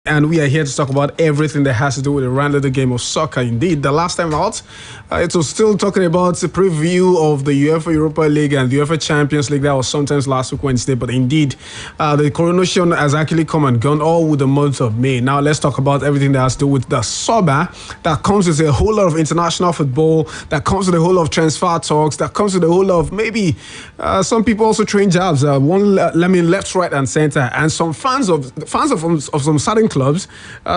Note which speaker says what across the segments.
Speaker 1: and we are here to talk about everything that has to do with the round of the game of soccer. Indeed, the last time out, it was still talking about the preview of the UEFA Europa League and the UEFA Champions League. That was sometimes last week Wednesday, but indeed, the coronation has actually come and gone all with the month of May. Now let's talk about everything that has to do with the summer that comes with a whole lot of international football, that comes with a whole lot of transfer talks, that comes with a whole lot of maybe some people also train jobs. Left, right, and center, and some fans of some certain clubs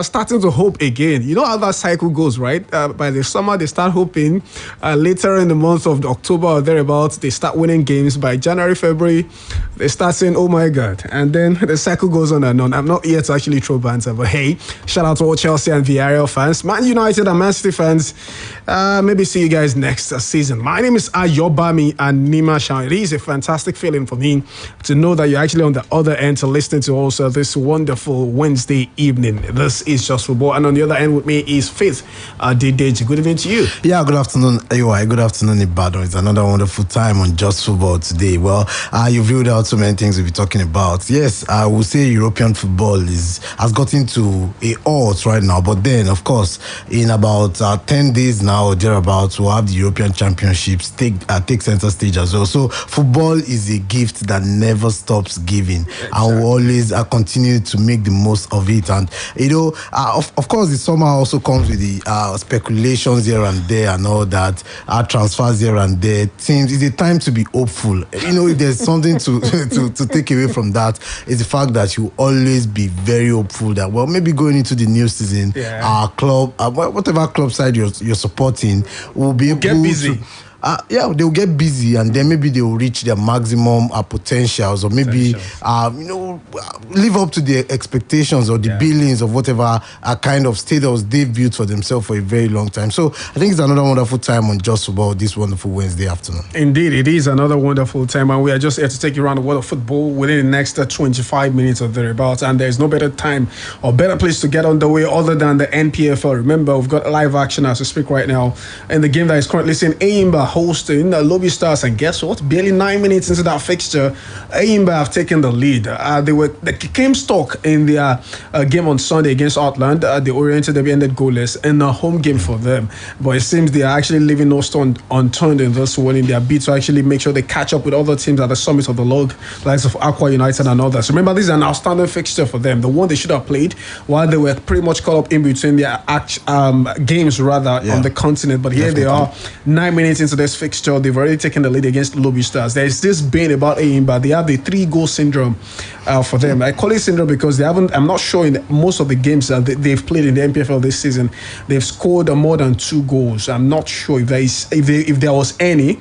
Speaker 1: starting to hope again. You know how that cycle goes, right? By the summer they start hoping. Later in the month of October or thereabouts, they start winning games. By January, February, they start saying, "Oh my God!" And then the cycle goes on and on. I'm not here to actually throw banter, but hey, shout out to all Chelsea and Villarreal fans, Man United and Man City fans. Maybe see you guys next season. My name is Ayomide Animashahun. It is a fantastic feeling for me to know that you're actually on the other end to listen to also this wonderful Wednesday evening. This is Just Football, and on the other end with me is Faith Dedeji. Good evening to you.
Speaker 2: Yeah, good afternoon, AY. Good afternoon, Ibadan. It's another wonderful time on Just Football today. Well, you've reeled out so many things we'll be talking about. Yes, I will say European football has gotten to a halt right now, but then, of course, in about 10 days now or thereabouts, we'll have the European Championships take center stage as well. So football is a gift that never stops giving, exactly. And we'll always continue to make the most of it. And of course, the summer also comes with the speculations here and there and all that, transfers here and there. Teams, it's a time to be hopeful. If there's something to take away from that, is the fact that you always be very hopeful that, well, maybe going into the new season, our club, whatever club side you're supporting, will be able
Speaker 1: get busy.
Speaker 2: They'll get busy, and then maybe they'll reach their maximum potentials, or maybe live up to the expectations or the billings of whatever kind of status they've built for themselves for a very long time. So I think it's another wonderful time on Just Football this wonderful Wednesday afternoon.
Speaker 1: Indeed, it is another wonderful time, and we are just here to take you around the world of football within the next 25 minutes or thereabouts. And there's no better time or better place to get underway other than the NPFL. Remember, we've got live action as we speak right now in the game that is currently seeing Ayomide hosting the Lobby Stars, and guess what? Barely 9 minutes into that fixture, Ayomide have taken the lead. They came stuck in their game on Sunday against Outland. The Oriented Derby ended goalless in a home game for them, but it seems they are actually leaving no stone unturned in this one in their bid to actually make sure they catch up with other teams at the summit of the log, like of Aqua United and others. Remember, this is an outstanding fixture for them, the one they should have played while they were pretty much caught up in between their games on the continent. But here they are, 9 minutes into this fixture, they've already taken the lead against Lobby Stars. There's this bane about Ayomide. They have the 3-goal syndrome for them. I call it syndrome because I'm not sure in most of the games that they've played in the NPFL this season, they've scored more than 2 goals. I'm not sure if there was any.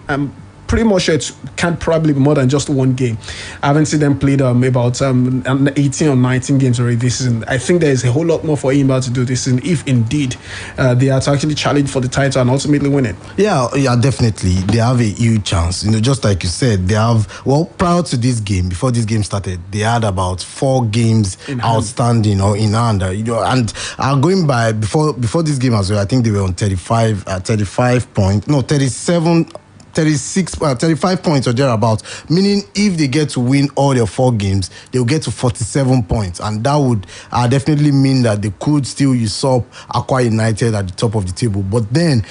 Speaker 1: Pretty much it can't probably be more than just one game. I haven't seen them played about 18 or 19 games already this season. I think there is a whole lot more for Ayomide to do this season if indeed they are to actually challenge for the title and ultimately win it.
Speaker 2: Yeah, definitely. They have a huge chance. Just like you said, they have, prior to this game, before this game started, they had about 4 games outstanding or in hand. And going by before this game as well, I think they were on 35 points or thereabouts, meaning if they get to win all their 4 games, they'll get to 47 points, and that would definitely mean that they could still usurp Aqua United at the top of the table. But then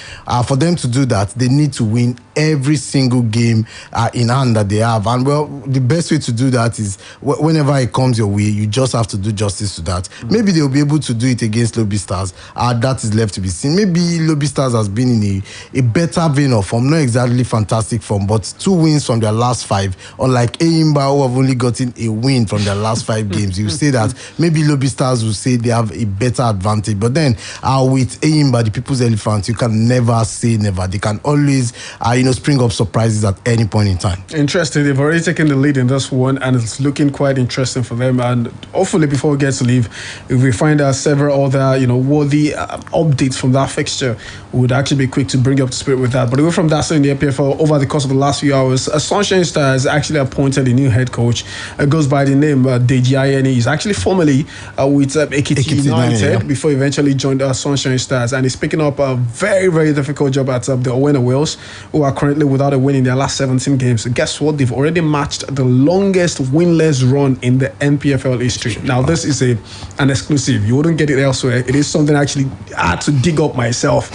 Speaker 2: for them to do that, they need to win every single game in hand that they have. And the best way to do that is whenever it comes your way, you just have to do justice to that. Maybe they'll be able to do it against Lobby Stars. That is left to be seen. Maybe Lobby Stars has been in a better vein of form, not exactly fantastic form, but 2 wins from their last 5, unlike Ayomide, who have only gotten a win from their last 5 games. You say that maybe Lobby Stars will say they have a better advantage, but then with Ayomide, the People's Elephant, you can never say never. They can always spring up surprises at any point in time.
Speaker 1: Interesting. They've already taken the lead in this one, and it's looking quite interesting for them. And hopefully, before we get to leave, if we find out several other worthy updates from that fixture, we would actually be quick to bring up to speed with that. But away from that, so in the NPFL NPFL over the course of the last few hours. Sunshine Stars actually appointed a new head coach. Goes by the name Deji Ayeni. He's actually formerly with Ekiti United before he eventually joined Sunshine Stars, and he's picking up a very, very difficult job at the Owena Wales, who are currently without a win in their last 17 games. Guess what? They've already matched the longest winless run in the NPFL history. Now, this is an exclusive. You wouldn't get it elsewhere. It is something I actually had to dig up myself.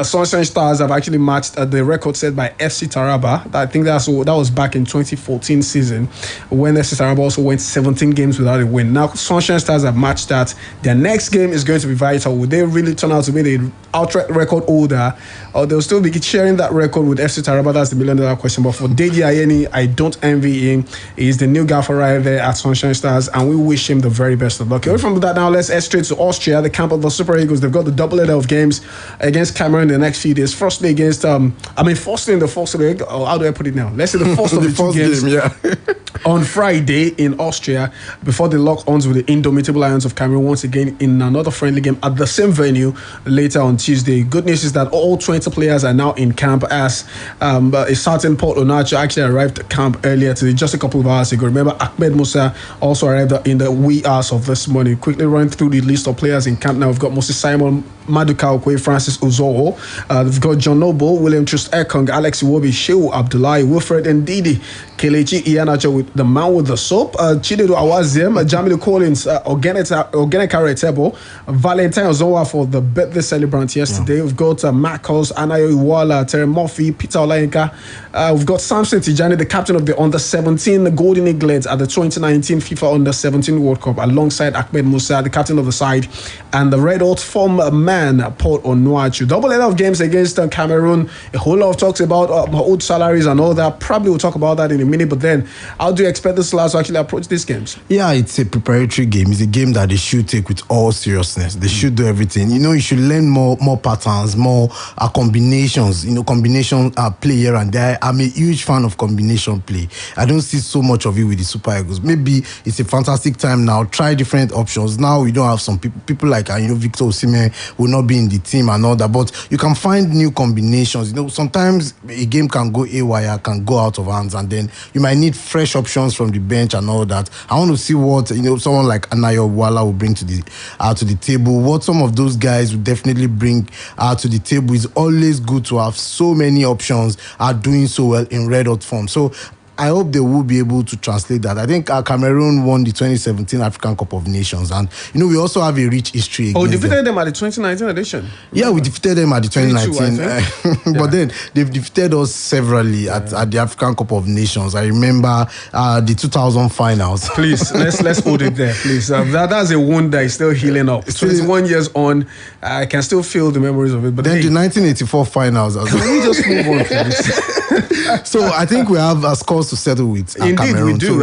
Speaker 1: Sunshine Stars have actually matched the record set by FC Taraba. I think that was back in 2014 season, when FC Taraba also went 17 games without a win. Now, Sunshine Stars have matched that. Their next game is going to be vital. Would they really turn out to be the outright record holder, or they'll still be sharing that record with FC Taraba? That's the million-dollar question. But for Deji Ayeni, I don't envy him. He's the new gaffer right there at Sunshine Stars, and we wish him the very best of luck. Away from that now, let's head straight to Austria, the camp of the Super Eagles. They've got the double header of games against Cameroon in the next few days. Firstly against, firstly in the first leg, or how do I put it now? Let's say the first of the two games. On Friday in Austria, before they lock arms with the Indomitable Lions of Cameroon once again in another friendly game at the same venue later on Tuesday. Good news is that all 20 players are now in camp, as a certain Paul Onacho actually arrived at camp earlier today, just a couple of hours ago. Remember, Ahmed Musa also arrived in the wee hours of this morning. Quickly run through the list of players in camp now. We've got Moses Simon, Maduka Okwe, Francis Uzoho. We've got John Noble, William Trust Ekong, Alex Iwobi, Shehu Abdullahi, Wilfred Ndidi, Kelechi Iheanacho with the man with the soap, Chinedu Awaziem, Jamilu Collins, Ogenekare Tebo, Valentine Ozowa for the birthday celebrant yesterday. We've got Marcos, Anayo Iwala, Terry Murphy, Peter Olayenka. We've got Samson Tijani, the captain of the Under-17 Golden Eaglets at the 2019 FIFA Under-17 World Cup, alongside Ahmed Musa, the captain of the side, and the Red Hot form man, Paul Onuachu. Double header of games against Cameroon. A whole lot of talks about old salaries and all that. Probably we'll talk about that in a minute, but then how do you expect the Stars to actually approach these games?
Speaker 2: Yeah, it's a preparatory game. It's a game that they should take with all seriousness. They should do everything. You should learn more patterns, more combinations, combination play here and there. I'm a huge fan of combination play. I don't see so much of it with the Super Eagles. Maybe it's a fantastic time now. Try different options. Now we don't have some people like Victor Osimhen will not be in the team and all that, but you can find new combinations. Sometimes a game can go haywire, can go out of hands, and then you might need fresh options from the bench and all that. I want to see what someone like Anayo Wala will bring to the table. What some of those guys will definitely bring to the table. Is always good to have so many options are doing so well in red hot form. So I hope they will be able to translate that. I think Cameroon won the 2017 African Cup of Nations, and we also have a rich history.
Speaker 1: Oh, we defeated them at the 2019 edition.
Speaker 2: Yeah, we defeated them at the 2019, but then they've defeated us severally at the African Cup of Nations. I remember the 2000 finals.
Speaker 1: Please, let's hold it there, please. That's a wound that is still healing up. 21 years on, I can still feel the memories of it. But
Speaker 2: then the 1984 finals.
Speaker 1: Can we just move on from this?
Speaker 2: So I think we have scores to settle with.
Speaker 1: Indeed,
Speaker 2: Cameroon.
Speaker 1: we do.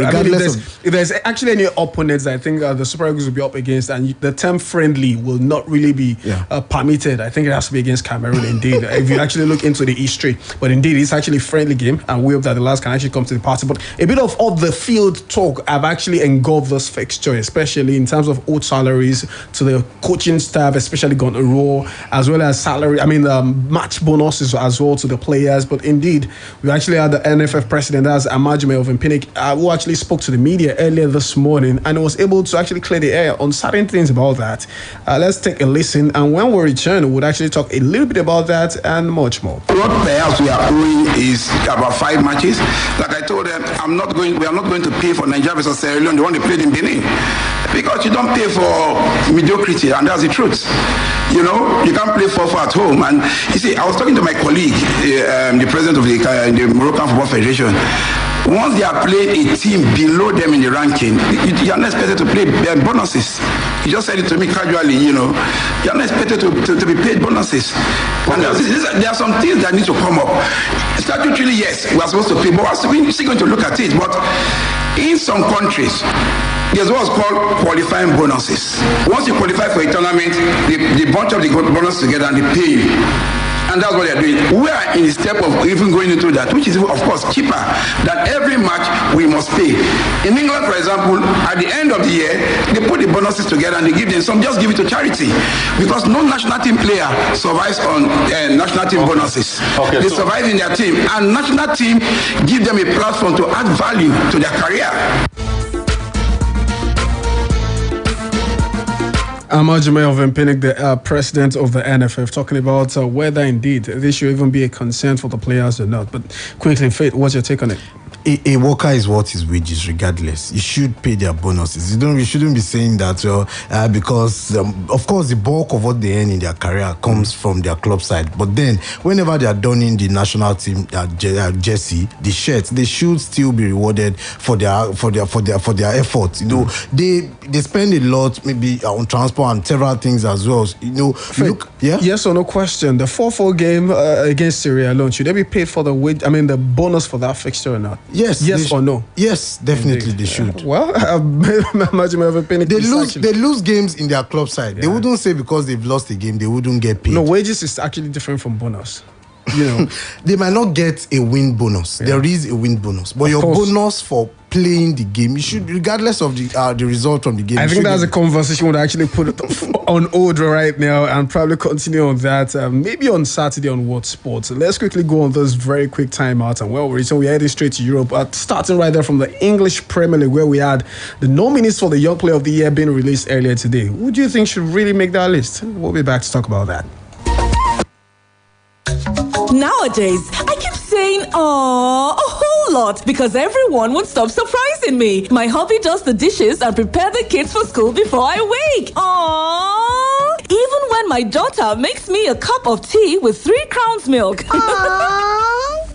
Speaker 2: So
Speaker 1: if there's actually any opponents I think the Super Eagles will be up against, and the term friendly will not really be permitted, I think it has to be against Cameroon, indeed. If you actually look into the history. But indeed, it's actually a friendly game, and we hope that the last can actually come to the party. But a bit of off the field talk have actually engulfed this fixture, especially in terms of old salaries to the coaching staff, especially Gunter Raw, as well as match bonuses as well to the players. But indeed, we actually had the NFF president, that's Amajime of Impinik, who actually spoke to the media earlier this morning and was able to actually clear the air on certain things about that. Let's take a listen, and when we return, we'll actually talk a little bit about that and much more.
Speaker 3: What perhaps we are doing is about 5 matches. Like I told them, we are not going to pay for Nigeria versus Sierra Leone, the one they played in Benin, because you don't pay for mediocrity, and that's the truth. You can't play 4-4 at home. And you see, I was talking to my colleague, the president of the Moroccan Football Federation. Once they are playing a team below them in the ranking, you are not expected to play bonuses. He just said it to me casually, you are not expected to be paid bonuses. And there are some things that need to come up. Statutorily, yes, we are supposed to pay, but we're still going to look at it. But in some countries, there's what's called qualifying bonuses. Once you qualify for a tournament, they bunch up the bonus together and they pay you. And that's what they're doing. We are in the step of even going into that, which is, of course, cheaper than every match we must pay. In England, for example, at the end of the year, they put the bonuses together and they give them some, just give it to charity. Because no national team player survives on national team bonuses. They survive in their team. And national team give them a platform to add value to their career.
Speaker 1: Ayomide Animashahun, the president of the NFF, talking about whether indeed this should even be a concern for the players or not. But quickly, Faith, what's your take on it?
Speaker 2: A worker is worth his wages regardless. You should pay their bonuses. You shouldn't be saying that because of course the bulk of what they earn in their career comes from their club side. But then whenever they are donning the national team jersey, the shirts, they should still be rewarded for their efforts. You know, they spend a lot maybe on transport and several things as well. You know,
Speaker 1: Yes or no question. The 4-4 game against Syria alone, should they be paid for the wage? I mean, the bonus for that fixture or not?
Speaker 2: Yes
Speaker 1: or no?
Speaker 2: Yes, definitely they should.
Speaker 1: Well, imagine
Speaker 2: they lose games in their club side. Yeah. They wouldn't say because they've lost a game they wouldn't get paid.
Speaker 1: No, wages is actually different from bonus. You know,
Speaker 2: they might not get a win bonus. Yeah. There is a win bonus, but your bonus for playing the game, you should, regardless of the result from the game.
Speaker 1: I think that's a conversation we'll actually put it on hold right now and probably continue on that maybe on Saturday on What Sports. Let's quickly go on this very quick timeout, and we're heading straight to Europe. Starting right there from the English Premier League, where we had the nominees for the Young Player of the Year being released earlier today. Who do you think should really make that list? We'll be back to talk about that.
Speaker 4: Nowadays, I keep saying "aww" a whole lot because everyone won't stop surprising me. My hubby does the dishes and prepare the kids for school before I wake. Aww. Even when my daughter makes me a cup of tea with 3 Crowns milk.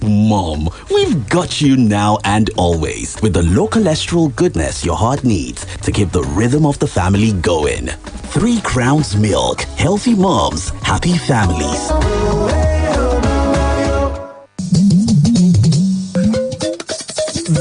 Speaker 5: Mom, we've got you now and always with the low cholesterol goodness your heart needs to keep the rhythm of the family going. 3 Crowns milk. Healthy moms, happy families.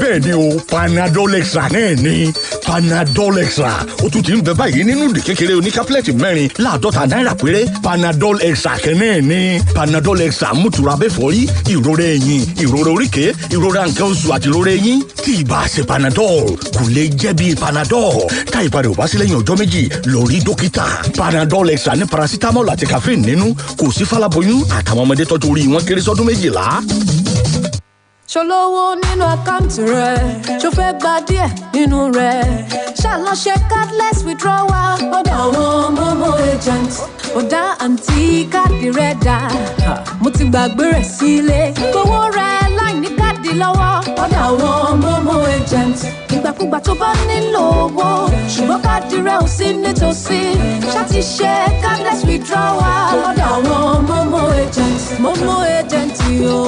Speaker 6: Bẹ́ẹ̀ni o, Panadol Extra náà ni Panadol Extra. Ó tún ti ń bẹ báyìí nínú ìdí kékeré oníkápẹ́lẹ̀tì mẹ́rin $50 péré. Panadol Extra kan náà ni Panadol Extra mú ìtura bẹ́fọ́rí, ìrora ẹ̀yìn, ìrora oríkèé, ìrora nǹkan oṣù àti ìrora eyín. Tí ìbá ṣe Panadol, kò lè jẹ́ bí Panadol. Tá ìbá rẹ̀ ò bá sí lẹ́yìn ọjọ́ méjì, lọ rí dókítà. Panadol Extra ní paracetamol àti caffeine nínú, kò sí fáláboyún àtàwọn ọmọdé tọ́jú orí wọn kéré sọ́dún 12.
Speaker 7: Ṣolówó nínú àkáǹtì rẹ̀, ṣó fẹ́ gba díẹ̀ nínú rẹ̀. Ṣàlọ́ ṣe cardless withdrawal. Ọ̀dọ̀ àwọn Momo agent. Ọ̀dà àǹtí káàdì rẹ̀ dà. Mo ti gbàgbé rẹ̀ sílé. Gbowó rẹ̀ láì ní káàdì lọ́wọ́. Ọ̀dọ̀ àwọn Momo agent. Ìgbàkúgbà tó bá nílò owó. Ṣùgbọ́n káàdì rẹ̀ ò sí nítòsí. Ṣá ti ṣe cardless withdrawal. Ọ̀dọ̀ àwọn Momo agent. Momo agent yóò.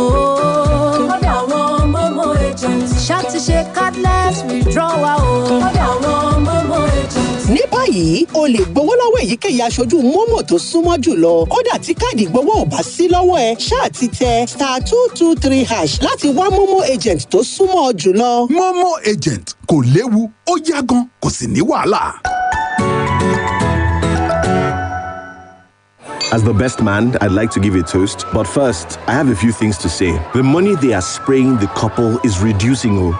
Speaker 7: Ọ̀dọ̀ àwọn Momo agent. Ṣá ti ṣe cardless withdrawal o. Ọ̀dọ̀ àwọn Momo agent.
Speaker 8: Ní báyìí, o lè gbowó lọ́wọ́ èyíkéyìí aṣojú Momo tó súnmọ́ jùlọ. Kódà tí káàdì gbowó ò bá sí lọ́wọ́ ẹ, ṣáà ti tẹ *223# láti wá Momo agent tó súnmọ́ jùlọ.
Speaker 9: Momo agent kò léwu, ó yá gan, kò sì ní wàhálà.
Speaker 10: As the best man, I'd like to give a toast. But first, I have a few things to say. The money they are spraying the couple is reducing.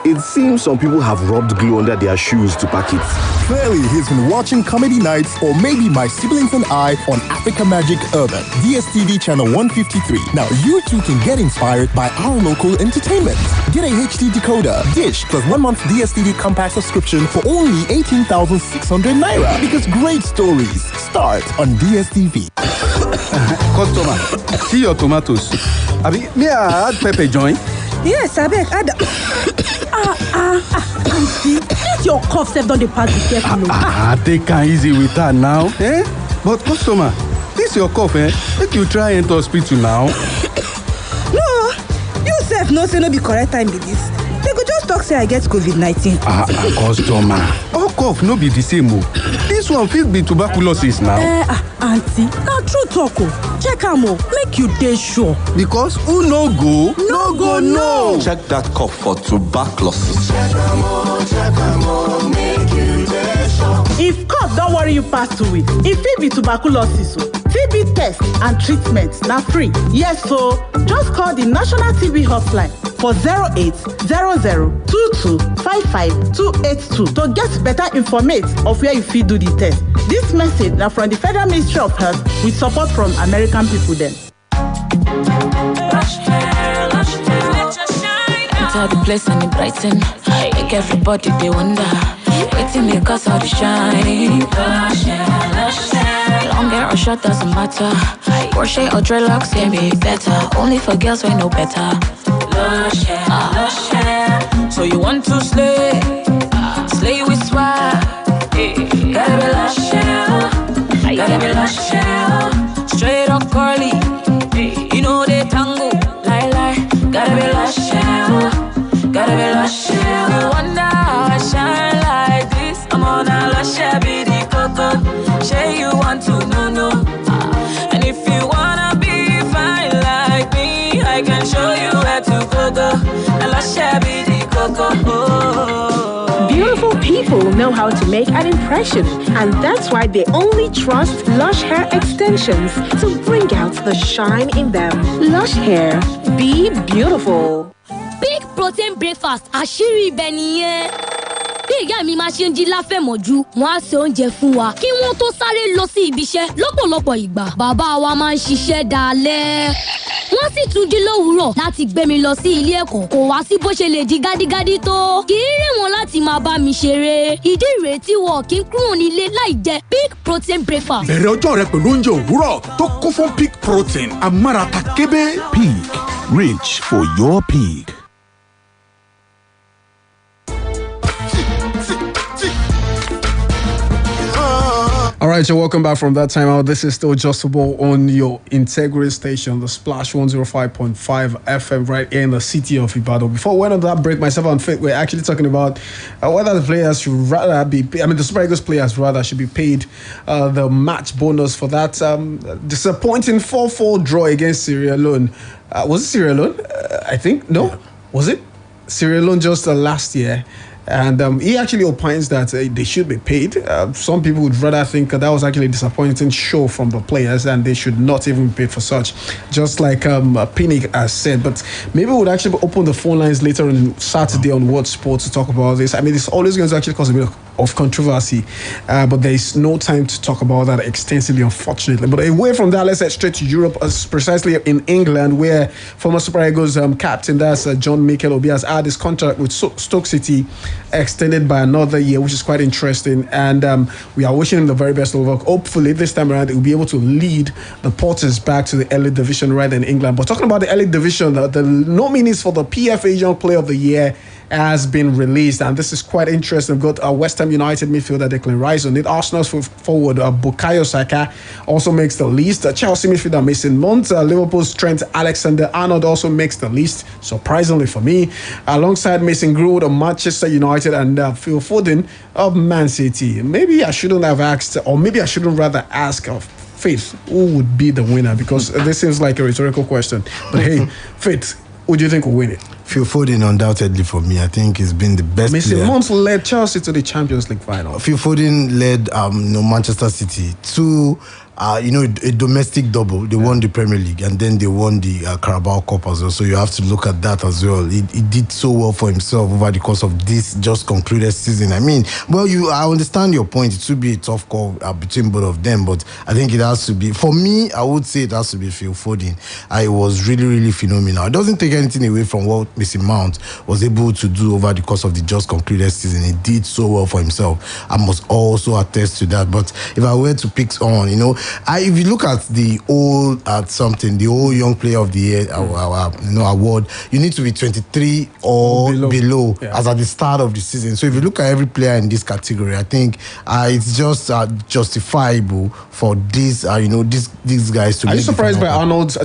Speaker 10: It seems some people have rubbed glue under their shoes to pack it.
Speaker 11: Clearly, he's been watching Comedy Nights or maybe My Siblings and I on Africa Magic Urban, DSTV channel 153. Now, you too can get inspired by our local entertainment. Get a HD decoder, dish, plus 1 month DSTV compact subscription for only 18,600 Naira. Because great stories start on DSTV.
Speaker 12: Customer, see your tomatoes. May I add pepper join?
Speaker 13: Yes, abeg add. Auntie, let your cough sef don dey pass the careful.
Speaker 12: Take am easy with her now. But customer, this your cough, make you try enter hospital now.
Speaker 13: No, you sef know say no be correct time be this. They go just talk say I get COVID-19.
Speaker 12: Customer, all cough no be the same o. This one fit be tuberculosis now.
Speaker 13: Auntie, na true talk o. Check am o, make you dey sure.
Speaker 12: Because who no go, no go know.
Speaker 10: Check that cough for tuberculosis.
Speaker 14: Check am o, make you dey sure. If cough don't worry you pass 2 weeks, it fit be tuberculosis. TB test and treatment now free. Yes, so just call the National TB Hotline for 0800-2255-282 to get better information of where you fit do the test. This message now from the Federal Ministry of Health with support from American people then.
Speaker 15: Enter the place and it brighten. Make everybody they wonder. Waiting they cause all the shine. Lush hair, lush hair. Long hair or short doesn't matter. Crochet or dreadlocks can be better. Only for girls we know better. Lush hair, lush hair. So you want to slay? Slay with swag. Gotta be lush hair. Gotta be lush hair. Straight or curly. You know they tango. Lie. Gotta be lush hair. Gotta be lush hair. You wonder how I shine like this. I'm on a lush hair, be the coco. Say you want to know. And if you wanna be fine like me, I can show you where to go. A lush hair, be the coco.
Speaker 16: Beautiful people know how to make an impression, and that's why they only trust Lush Hair Extensions to bring out the shine in them. Lush Hair, be beautiful.
Speaker 17: Big protein breakfast àṣírí ibẹ̀ nìyẹn. Bí ìyá mi máa ṣe ń jí láfẹ̀mọ́jú, wọ́n á se oúnjẹ fún wa kí wọ́n tó sáré lọ sí ibi iṣẹ́. Lọ́pọ̀lọpọ̀ ìgbà, bàbá wa máa ń ṣiṣẹ́ dalẹ́. Wọ́n sì tún jí lówùúrọ̀ láti gbé mi lọ sí ilé ẹ̀kọ́. Kò wá sí bó ṣe lè di gádígádí tó. Kì í rẹ̀ wọ́n láti máa bá mi ṣeré. Ìdí rèé tí wọn kì í kúrò nílé láì jẹ big protein breakfast.
Speaker 9: Bẹ̀rẹ̀ ọjọ́ rẹ pẹ̀lú oúnjẹ òwúrọ̀ tó kún fún pig protein amárata kébé.
Speaker 6: Pig, rich for your pig.
Speaker 1: All right, so welcome back from that time out. This is still Just Football on your integrity station, the Splash 105.5 FM right here in the city of Ibadan. Before we went on that break, myself and Faith, we're actually talking about whether the players should rather be, the Super Eagles players rather should be paid the match bonus for that disappointing 4-4 draw against Sierra Leone. Was it Sierra Leone? I think, no? Yeah. Was it? Sierra Leone just last year. And he actually opines that they should be paid. Some people would rather think that was actually a disappointing show from the players and they should not even be paid for such. Just like Pinnick has said. But maybe we'll actually open the phone lines later on Saturday on World Sports to talk about this. I mean, it's always going to actually cause a bit of controversy, but there is no time to talk about that extensively, unfortunately. But away from that, let's head straight to Europe, precisely in England, where former Super Eagles captain, that's John Mikel Obi, has had his contract with Stoke City extended by another year, which is quite interesting. And we are wishing him the very best of luck. Hopefully, this time around, he will be able to lead the Porters back to the elite division right in England. But talking about the elite division, the nominees for the PFA Young Player of the Year has been released, and this is quite interesting. We've got West Ham United midfielder Declan Rice on it. Arsenal's forward Bukayo Saka also makes the list. Chelsea midfielder Mason Mount, Liverpool's Trent Alexander-Arnold also makes the list, surprisingly for me, alongside Mason Greenwood of Manchester United and Phil Foden of Man City. Maybe I shouldn't have asked, or maybe I shouldn't rather ask of Faith who would be the winner, because this seems like a rhetorical question. But hey, Faith, who do you think will win it?
Speaker 2: Phil Foden, undoubtedly for me, I think he's been the best
Speaker 1: Mason
Speaker 2: player.
Speaker 1: Mount led Chelsea to the Champions League final.
Speaker 2: Phil Foden led Manchester City to a domestic double. They won the Premier League and then they won the Carabao Cup as well. So you have to look at that as well. He did so well for himself over the course of this just concluded season. I mean, well, I understand your point. It should be a tough call between both of them, but I think it has to be, for me, I would say it has to be Phil Foden. It was really, really phenomenal. It doesn't take anything away from what Mason Mount was able to do over the course of the just concluded season. He did so well for himself. I must also attest to that. But if I were to pick on, if you look at the old Young Player of the Year award, you need to be 23 or below as at the start of the season. So if you look at every player in this category, I think it's just justifiable for these these guys to.
Speaker 1: Are you surprised by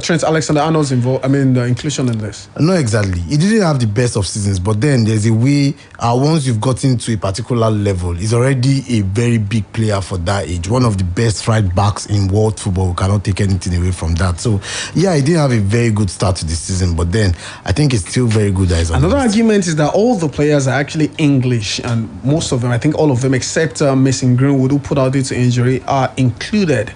Speaker 1: Trent Alexander-Arnold's inclusion in this?
Speaker 2: Not exactly. He didn't have the best of seasons, but then there's a way. Once you've gotten to a particular level, he's already a very big player for that age. One of the best right backs in world football. We cannot take anything away from that. So, yeah, he didn't have a very good start to the season, but then I think it's still very good.
Speaker 1: Another argument is that all the players are actually English, and most of them, I think all of them except Mason Greenwood, who put out due to injury, are included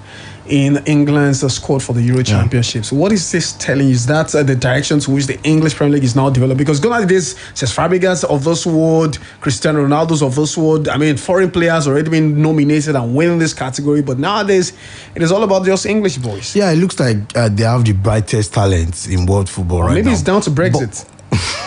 Speaker 1: in England's squad for the Euro Championships. What is this telling you? Is that the direction to which the English Premier League is now developed? Because gone are the days, Cesc Fabregas of this world, Cristiano Ronaldo's of this world. I mean, foreign players already been nominated and winning this category, but nowadays it is all about just English boys.
Speaker 2: Yeah, it looks like they have the brightest talents in world football right now.
Speaker 1: Maybe it's down to Brexit.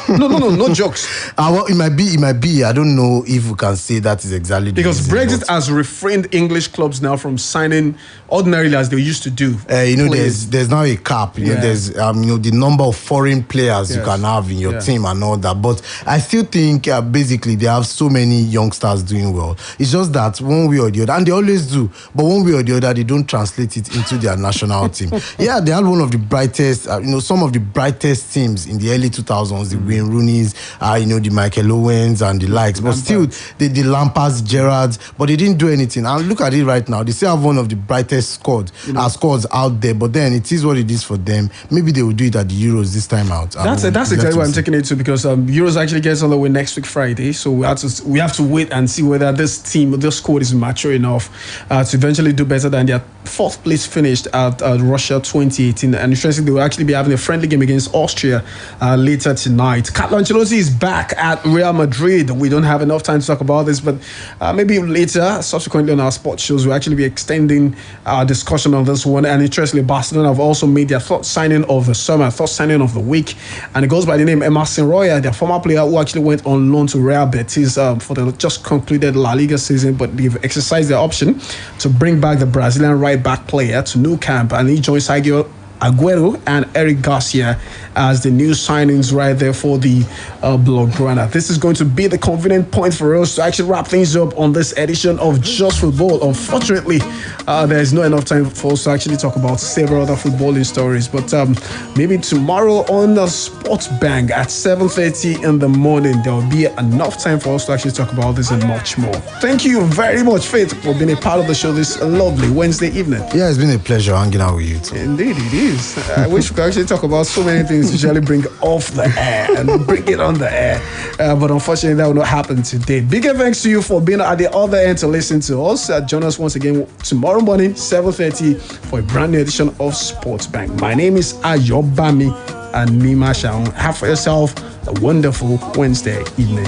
Speaker 1: No jokes.
Speaker 2: Well, it might be. I don't know if we can say that is exactly the
Speaker 1: because
Speaker 2: reason,
Speaker 1: Brexit has refrained English clubs now from signing ordinarily as they used to do.
Speaker 2: There's now a cap. There's the number of foreign players you can have in your team and all that. But I still think basically they have so many youngsters doing well. It's just that one way or the other, and they always do. But one way or the other, they don't translate it into their national team. Yeah, they had one of the brightest, some of the brightest teams in the early 2000s. The Wayne Rooney's, the Michael Owens and the likes. But still, the Lampards, Gerrards, but they didn't do anything. And look at it right now. They still have one of the brightest squads out there. But then it is what it is for them. Maybe they will do it at the Euros this time out. That's
Speaker 1: exactly what I'm taking it to, because Euros actually gets on the way next week Friday. So we have to wait and see whether this squad is mature enough to eventually do better than their fourth place finished at Russia 2018. And interestingly, they will actually be having a friendly game against Austria later tonight. Carlo Ancelotti is back at Real Madrid. We don't have enough time to talk about this, but maybe later, subsequently on our sports shows, we'll actually be extending our discussion on this one. And interestingly, Barcelona have also made their third signing of the summer, third signing of the week, and it goes by the name Emerson Royal, their former player who actually went on loan to Real Betis for the just concluded La Liga season, but they've exercised their option to bring back the Brazilian right-back player to Nou Camp, and he joins Sergio Aguero and Eric Garcia as the new signings right there for the Blaugrana. This is going to be the convenient point for us to actually wrap things up on this edition of Just Football. Unfortunately, there is not enough time for us to actually talk about several other footballing stories, but maybe tomorrow on the Sports Bang at 7:30 in the morning, there will be enough time for us to actually talk about this and much more. Thank you very much, Faith, for being a part of the show this lovely Wednesday evening.
Speaker 2: Yeah, it's been a pleasure hanging out with you too.
Speaker 1: Indeed, it is. I wish we could actually talk about so many things to usually bring off the air and bring it on the air. But unfortunately, that will not happen today. Bigger thanks to you for being at the other end to listen to us. Join us once again tomorrow morning, 7:30, for a brand new edition of Sports Bank. My name is Ayomide Animashahun. Have for yourself a wonderful Wednesday evening.